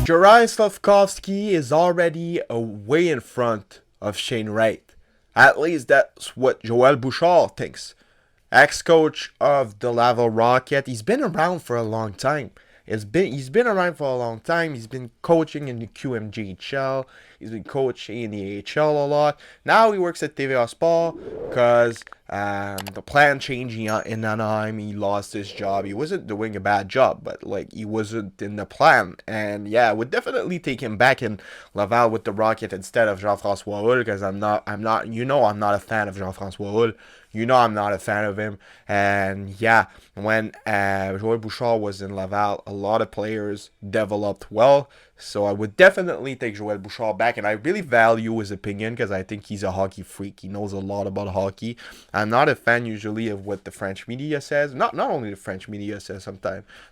Juraj Slafkovsky is already way in front of Shane Wright. At least that's what Joel Bouchard thinks. Ex-coach of the Laval Rocket. He's been around for a long time. He's been around for a long time. He's been coaching in the QMJHL. He's been coaching in the AHL a lot. Now he works at TVA Sport because the plan changed in Anaheim. He lost his job. He wasn't doing a bad job, but like he wasn't in the plan. And yeah, I would definitely take him back in Laval with the Rocket instead of Jean-François Hull because I'm not. I'm not a fan of Jean-François Hull. I'm not a fan of him. And yeah, when Joël Bouchard was in Laval, a lot of players developed well. So I would definitely take Joël Bouchard back. And I really value his opinion because I think he's a hockey freak. He knows a lot about hockey. I'm not a fan usually of what the French media says. Not only the French media says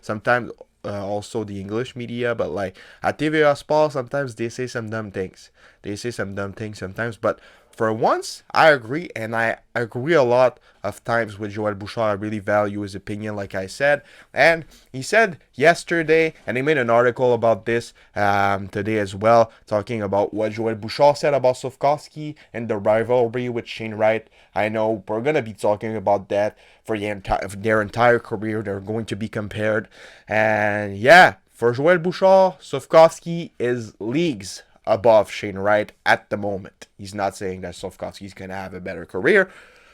sometimes also the English media, but like at TVA Sport, sometimes they say some dumb things. They say some dumb things sometimes, but for once, I agree, and I agree a lot of times with Joël Bouchard. I really value his opinion, like I said. And he said yesterday, and he made an article about this today as well, talking about what Joël Bouchard said about Slafkovsky and the rivalry with Shane Wright. I know we're going to be talking about that for their entire career. They're going to be compared. And yeah, for Joël Bouchard, Slafkovsky is leagues above Shane Wright at the moment. He's not saying that Slafkovsky's going to have a better career,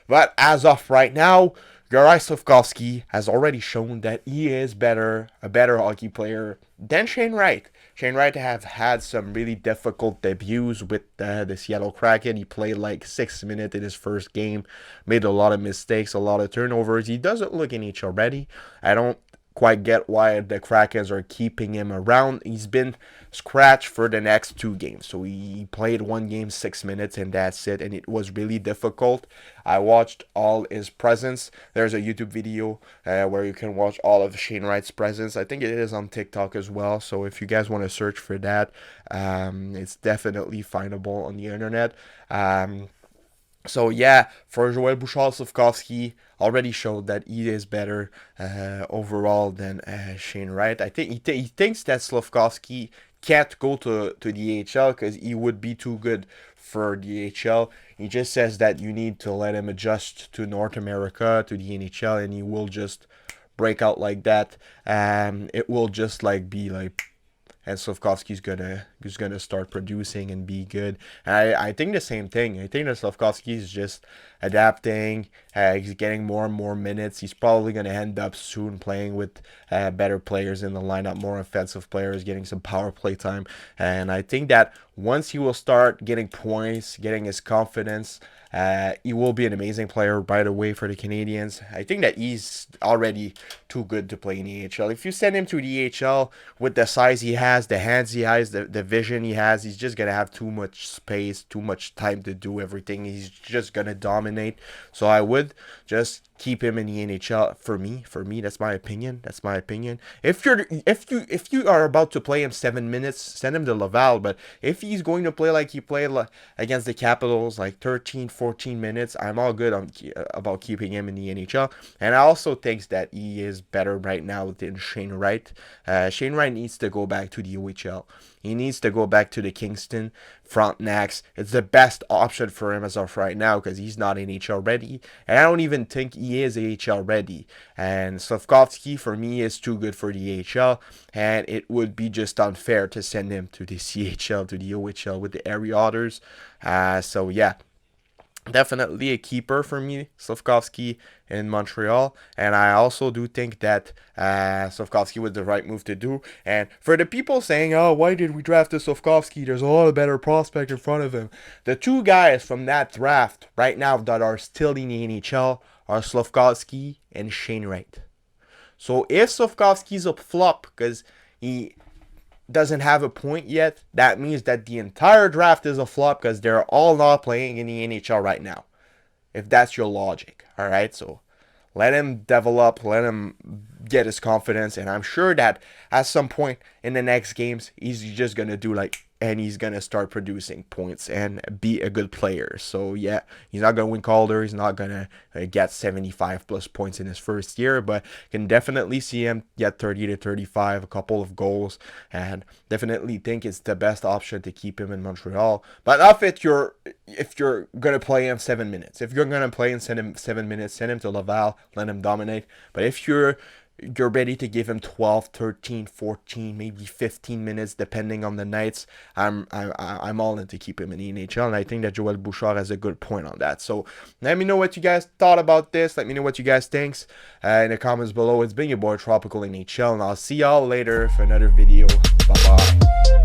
but as of right now, Juraj Slafkovsky has already shown that he is a better hockey player than Shane Wright. Shane Wright have had some really difficult debuts with the Seattle Kraken. He played like 6 minutes in his first game, made a lot of mistakes, a lot of turnovers. He doesn't look NHL ready. I don't quite get why the Krakens are keeping him around. He's been scratched for the next 2 games. So he played 1 game, 6 minutes, and that's it. And it was really difficult. I watched all his presence. There's a YouTube video where you can watch all of Shane Wright's presence. I think it is on TikTok as well. So if you guys want to search for that, it's definitely findable on the internet. So yeah, for Joël Bouchard, Slafkovsky already showed that he is better overall than Shane Wright. I think he thinks that Slafkovsky can't go to the AHL because he would be too good for the AHL. He just says that you need to let him adjust to North America, to the NHL, and he will just break out like that. It will just like be like, and Slafkovsky's gonna start producing and be good. And I think the same thing. I think that Slafkovsky is just adapting. He's getting more and more minutes. He's probably gonna end up soon playing with better players in the lineup, more offensive players, getting some power play time. And I think that once he will start getting points, getting his confidence, he will be an amazing player right away for the Canadians. I think that he's already too good to play in the AHL. If you send him to the AHL with the size he has, the hands he has, the vision he has, he's just going to have too much space, too much time to do everything. He's just going to dominate. So I would just keep him in the NHL for me. That's my opinion. If you are about to play him 7 minutes, send him to Laval. But if he's going to play like he played against the Capitals, like 13, 14 minutes, I'm all good about keeping him in the NHL. And I also think that he is better right now than Shane Wright. Shane Wright needs to go back to the OHL. He needs to go back to the Kingston Frontenacs. It's the best option for him as of right now because he's not NHL ready. And I don't even think he is AHL ready. And Slafkovsky, for me, is too good for the AHL. And it would be just unfair to send him to the CHL, to the OHL with the area others. So yeah. Definitely a keeper for me, Slafkovsky in Montreal. And I also do think that Slafkovsky was the right move to do. And for the people saying, oh, why did we draft this Slafkovsky? There's a lot of better prospect in front of him. The 2 guys from that draft right now that are still in the NHL are Slafkovsky and Shane Wright. So if Slafkovsky's a flop because he doesn't have a point yet, that means that the entire draft is a flop because they're all not playing in the NHL right now. If that's your logic, all right? So let him develop, let him get his confidence, and I'm sure that at some point in the next games, he's just going to do like and he's gonna start producing points and be a good player. So yeah, he's not gonna win Calder, he's not gonna get 75 plus points in his first year, but can definitely see him get 30 to 35, a couple of goals, and definitely think it's the best option to keep him in Montreal. But if you're gonna play him 7 minutes, if you're gonna play and send him 7 minutes, send him to Laval, let him dominate. But if you're ready to give him 12, 13, 14, maybe 15 minutes, depending on the nights, I'm all in to keep him in the NHL, and I think that Joel Bouchard has a good point on that. So let me know what you guys thought about this. Let me know what you guys think in the comments below. It's been your boy Tropical NHL, and I'll see y'all later for another video. Bye-bye.